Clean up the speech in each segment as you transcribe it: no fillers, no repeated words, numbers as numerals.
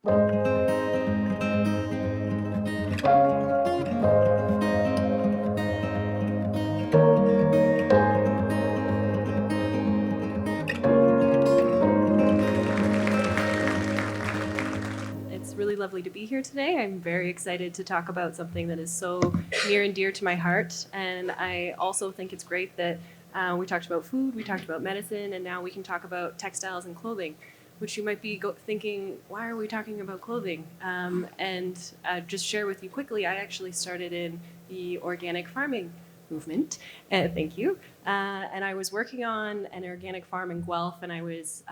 It's really lovely to be here today. I'm very excited to talk about something that is so near and dear to my heart. And I also think it's great that we talked about food, we talked about medicine, and now we can talk about textiles and clothing, which you might be thinking, why are we talking about clothing? And just share with you quickly, I actually started in the organic farming movement. Thank you. And I was working on an organic farm in Guelph, and I was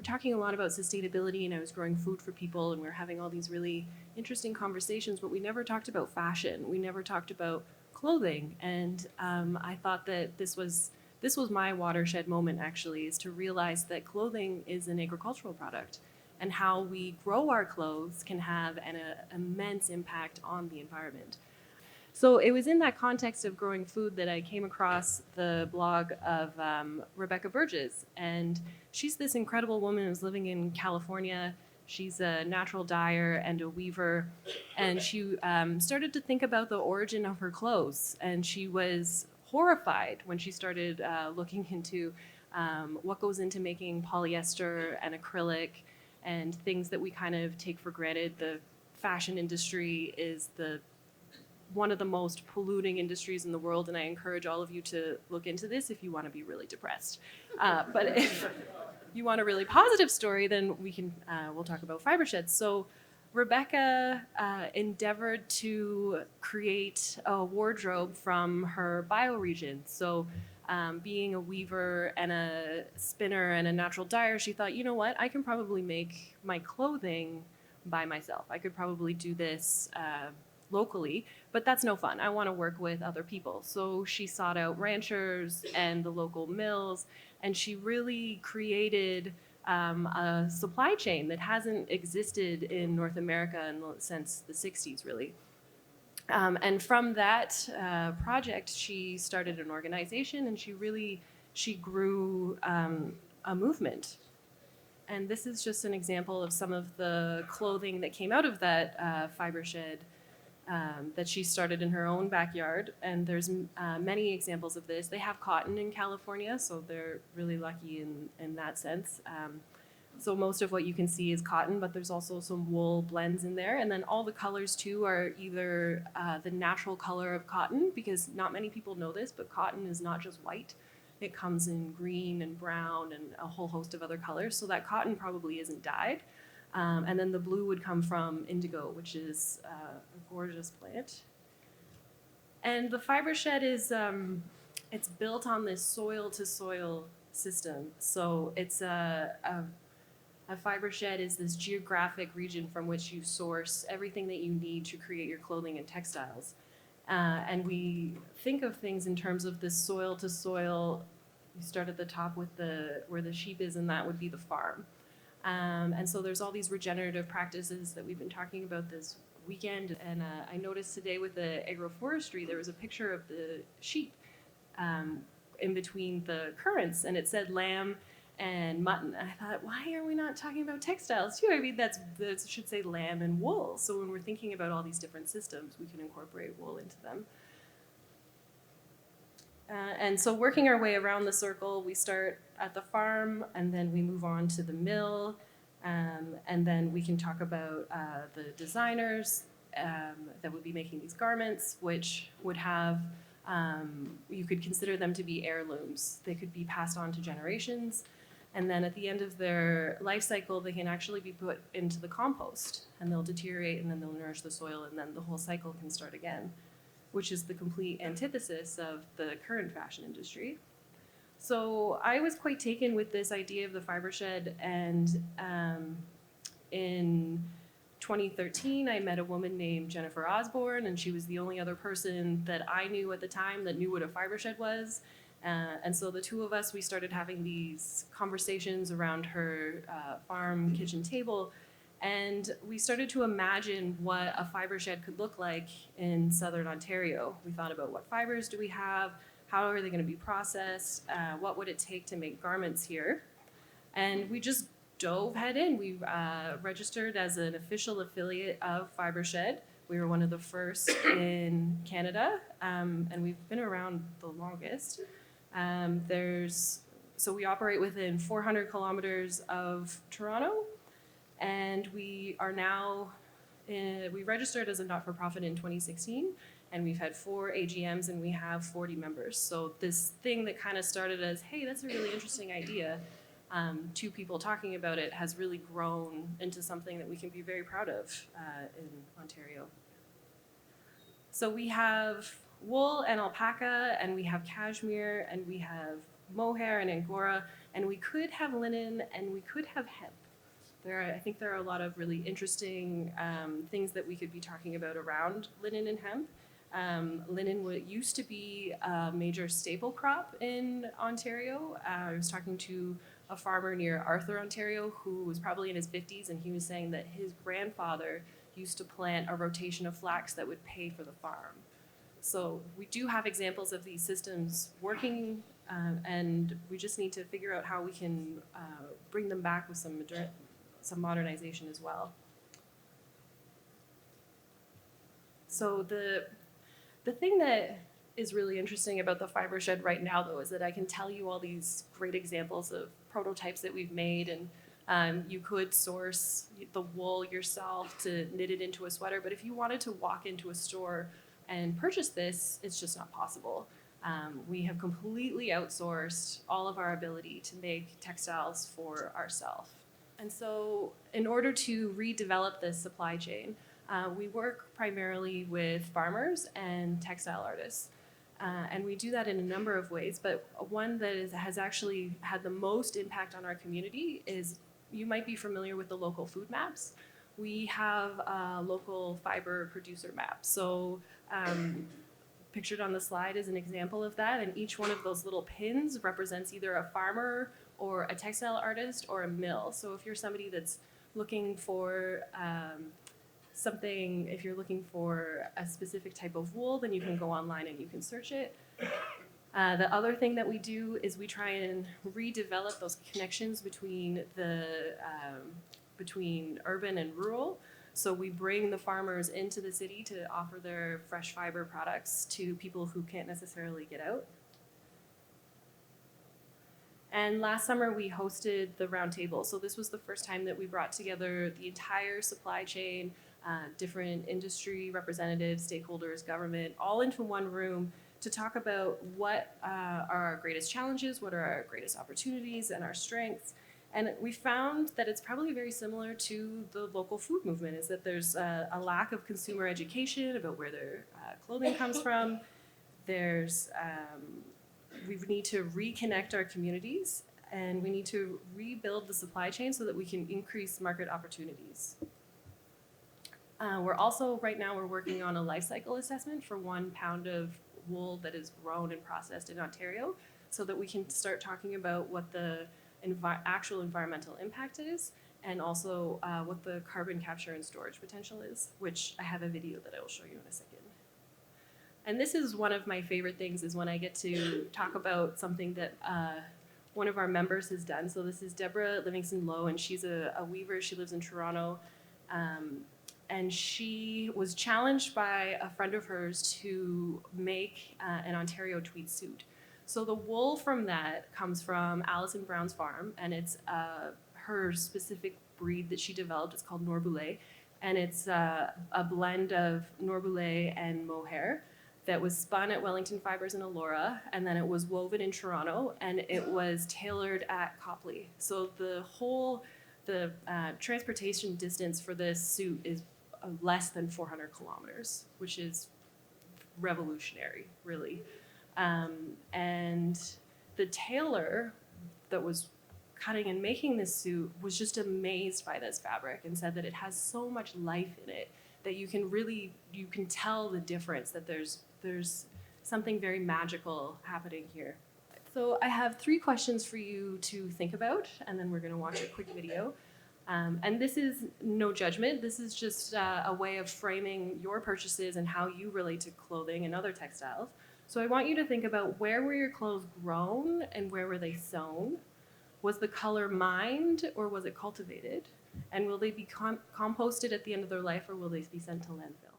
talking a lot about sustainability, and I was growing food for people, and we were having all these really interesting conversations, but we never talked about fashion. We never talked about clothing. And I thought that this was my watershed moment, actually, is to realize that clothing is an agricultural product, and how we grow our clothes can have an immense impact on the environment. So it was in that context of growing food that I came across the blog of Rebecca Burgess. And she's this incredible woman who's living in California. She's a natural dyer and a weaver. And she started to think about the origin of her clothes. And she was horrified when she started looking into what goes into making polyester and acrylic and things that we kind of take for granted. The fashion industry is one of the most polluting industries in the world, and I encourage all of you to look into this if you want to be really depressed. But if you want a really positive story, then we'll talk about Fibershed. So Rebecca endeavored to create a wardrobe from her bioregion. So being a weaver and a spinner and a natural dyer, she thought, you know what, I can probably make my clothing by myself. I could probably do this locally, but that's no fun. I want to work with other people. So she sought out ranchers and the local mills, and she really created a supply chain that hasn't existed in North America since the 60s, really. And from that project, she started an organization, and she grew a movement. And this is just an example of some of the clothing that came out of that Fibre Shed that she started in her own backyard. And there's many examples of this. They have cotton in California, so they're really lucky in that sense. So most of what you can see is cotton, but there's also some wool blends in there. And then all the colors too are either the natural color of cotton, because not many people know this, but cotton is not just white. It comes in green and brown and a whole host of other colors. So that cotton probably isn't dyed. And then the blue would come from indigo, which is a gorgeous plant. And the Fibre Shed is it's built on this soil-to-soil system. So it's a Fibre Shed is this geographic region from which you source everything that you need to create your clothing and textiles. And we think of things in terms of this soil-to-soil. You start at the top with where the sheep is, and that would be the farm. And so there's all these regenerative practices that we've been talking about this weekend. And I noticed today with the agroforestry, there was a picture of the sheep in between the currents, and it said lamb and mutton. And I thought, why are we not talking about textiles too? I mean, that should say lamb and wool. So when we're thinking about all these different systems, we can incorporate wool into them. And so working our way around the circle, we start at the farm, and then we move on to the mill, and then we can talk about the designers that would be making these garments, which would have, you could consider them to be heirlooms. They could be passed on to generations, and then at the end of their life cycle, they can actually be put into the compost, and they'll deteriorate, and then they'll nourish the soil, and then the whole cycle can start again, which is the complete antithesis of the current fashion industry. So I was quite taken with this idea of the Fibre Shed, and in 2013, I met a woman named Jennifer Osborne, and she was the only other person that I knew at the time that knew what a Fibre Shed was. And so the two of us, we started having these conversations around her farm kitchen table, and we started to imagine what a Fibre Shed could look like in southern Ontario. We thought about what fibers do we have, how are they going to be processed, what would it take to make garments here? And we just dove head in. We registered as an official affiliate of Fibershed. We were one of the first in Canada, and we've been around the longest. So we operate within 400 kilometers of Toronto, and we are now, we registered as a not-for-profit in 2016, and we've had 4 AGMs and we have 40 members. So this thing that kind of started as, hey, that's a really interesting idea, 2 people talking about it has really grown into something that we can be very proud of in Ontario. So we have wool and alpaca, and we have cashmere, and we have mohair and angora, and we could have linen, and we could have hemp. I think there are a lot of really interesting things that we could be talking about around linen and hemp. Linen used to be a major staple crop in Ontario. I was talking to a farmer near Arthur, Ontario, who was probably in his 50s, and he was saying that his grandfather used to plant a rotation of flax that would pay for the farm. So we do have examples of these systems working, and we just need to figure out how we can bring them back with some modernization as well. So the thing that is really interesting about the Fibre Shed right now, though, is that I can tell you all these great examples of prototypes that we've made, and you could source the wool yourself to knit it into a sweater, but if you wanted to walk into a store and purchase this, it's just not possible. We have completely outsourced all of our ability to make textiles for ourselves. And so in order to redevelop this supply chain, we work primarily with farmers and textile artists. And we do that in a number of ways, but one that has actually had the most impact on our community is, you might be familiar with the local food maps. We have a local fiber producer map. So pictured on the slide is an example of that, and each one of those little pins represents either a farmer or a textile artist or a mill. So if you're somebody that's looking for something, if you're looking for a specific type of wool, then you can go online and you can search it. The other thing that we do is we try and redevelop those connections between between urban and rural. So we bring the farmers into the city to offer their fresh fiber products to people who can't necessarily get out. And last summer we hosted the Roundtable. So this was the first time that we brought together the entire supply chain, different industry representatives, stakeholders, government, all into one room to talk about what are our greatest challenges, what are our greatest opportunities and our strengths. And we found that it's probably very similar to the local food movement, is that there's a lack of consumer education about where their clothing comes from. We need to reconnect our communities, and we need to rebuild the supply chain so that we can increase market opportunities. We're also, right now, we're working on a life cycle assessment for 1 pound of wool that is grown and processed in Ontario, so that we can start talking about what the actual environmental impact is, and also what the carbon capture and storage potential is, which I have a video that I will show you in a second. And this is one of my favorite things, is when I get to talk about something that one of our members has done. So this is Deborah Livingston Lowe, and she's a weaver. She lives in Toronto. And she was challenged by a friend of hers to make an Ontario tweed suit. So the wool from that comes from Alison Brown's farm, and it's her specific breed that she developed. It's called Noir Boule, and it's a blend of Noir Boule and mohair that was spun at Wellington Fibers in Elora, and then it was woven in Toronto, and it was tailored at Copley. So the transportation distance for this suit is less than 400 kilometers, which is revolutionary, really. And the tailor that was cutting and making this suit was just amazed by this fabric and said that it has so much life in it that you can tell the difference, that there's something very magical happening here. So I have 3 questions for you to think about, and then we're going to watch a quick video. And this is no judgment. This is just a way of framing your purchases and how you relate to clothing and other textiles. So I want you to think about, where were your clothes grown and where were they sewn? Was the color mined or was it cultivated? And will they be composted at the end of their life, or will they be sent to landfill?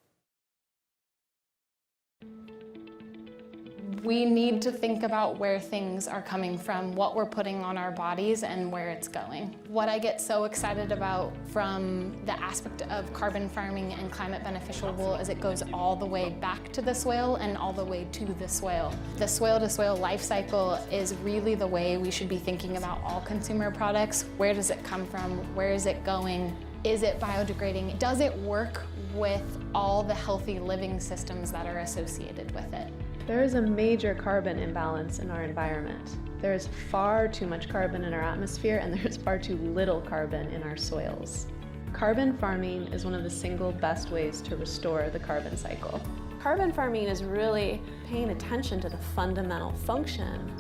We need to think about where things are coming from, what we're putting on our bodies, and where it's going. What I get so excited about from the aspect of carbon farming and climate beneficial wool is it goes all the way back to the soil and all the way to the soil. The soil-to-soil life cycle is really the way we should be thinking about all consumer products. Where does it come from? Where is it going? Is it biodegrading? Does it work with all the healthy living systems that are associated with it? There is a major carbon imbalance in our environment. There is far too much carbon in our atmosphere, and there's far too little carbon in our soils. Carbon farming is one of the single best ways to restore the carbon cycle. Carbon farming is really paying attention to the fundamental function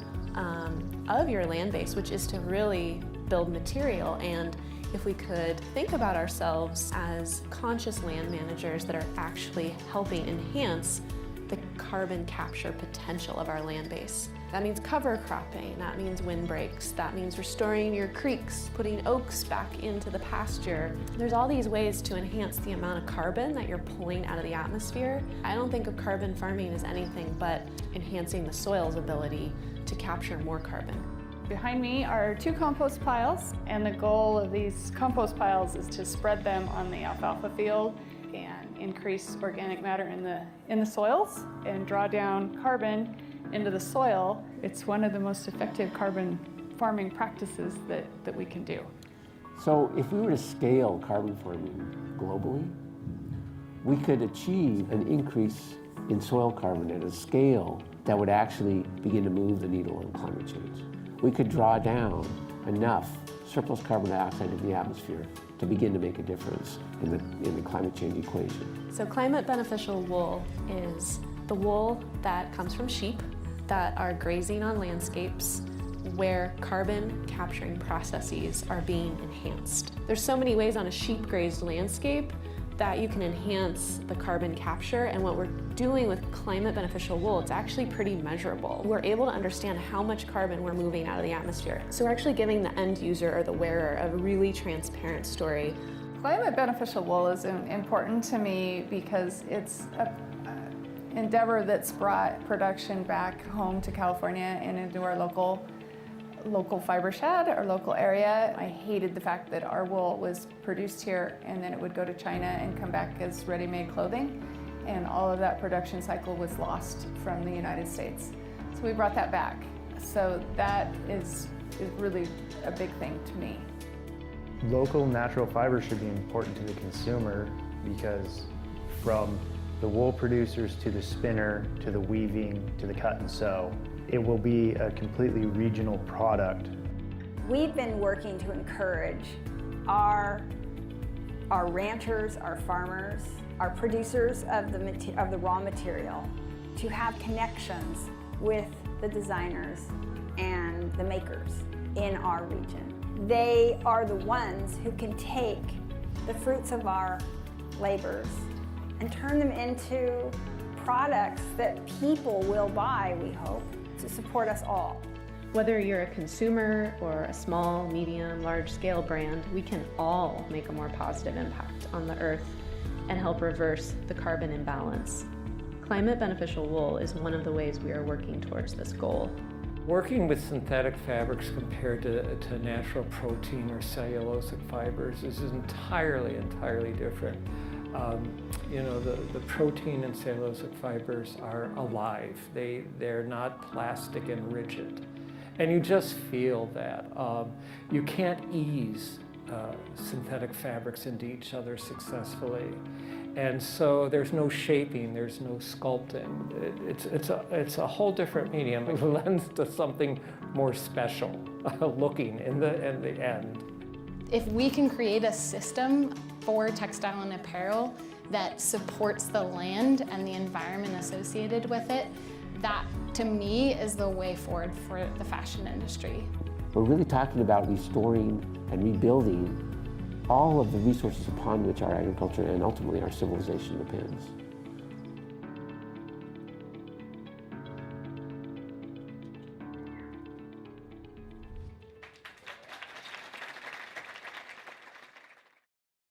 of your land base, which is to really build material. And if we could think about ourselves as conscious land managers that are actually helping enhance the carbon capture potential of our land base. That means cover cropping, that means windbreaks, that means restoring your creeks, putting oaks back into the pasture. There's all these ways to enhance the amount of carbon that you're pulling out of the atmosphere. I don't think of carbon farming as anything but enhancing the soil's ability to capture more carbon. Behind me are 2 compost piles, and the goal of these compost piles is to spread them on the alfalfa field and increase organic matter in the soils and draw down carbon into the soil. It's one of the most effective carbon farming practices that we can do. So if we were to scale carbon farming globally, we could achieve an increase in soil carbon at a scale that would actually begin to move the needle on climate change. We could draw down enough surplus carbon dioxide in the atmosphere to begin to make a difference in the climate change equation. So climate beneficial wool is the wool that comes from sheep that are grazing on landscapes where carbon capturing processes are being enhanced. There's so many ways on a sheep grazed landscape that you can enhance the carbon capture, and what we're doing with climate beneficial wool, it's actually pretty measurable. We're able to understand how much carbon we're moving out of the atmosphere. So we're actually giving the end user or the wearer a really transparent story. Climate beneficial wool is important to me because it's an endeavor that's brought production back home to California and into our local fiber shed, our local area. I hated the fact that our wool was produced here and then it would go to China and come back as ready-made clothing, and all of that production cycle was lost from the United States. So we brought that back. So that is really a big thing to me. Local natural fibers should be important to the consumer because from the wool producers to the spinner to the weaving to the cut and sew, it will be a completely regional product. We've been working to encourage our ranchers, our farmers, our producers of the raw material to have connections with the designers and the makers in our region. They are the ones who can take the fruits of our labors and turn them into products that people will buy, we hope, to support us all. Whether you're a consumer or a small, medium, large-scale brand, we can all make a more positive impact on the earth and help reverse the carbon imbalance. Climate beneficial wool is one of the ways we are working towards this goal. Working with synthetic fabrics compared to natural protein or cellulosic fibers is entirely different. You know, the protein and cellulosic fibers are alive. They're not plastic and rigid. And you just feel that. You can't ease synthetic fabrics into each other successfully. And so there's no shaping, there's no sculpting. It's a whole different medium. It lends to something more special looking in the end. If we can create a system for textile and apparel that supports the land and the environment associated with it, that to me is the way forward for the fashion industry. We're really talking about restoring and rebuilding all of the resources upon which our agriculture and ultimately our civilization depends.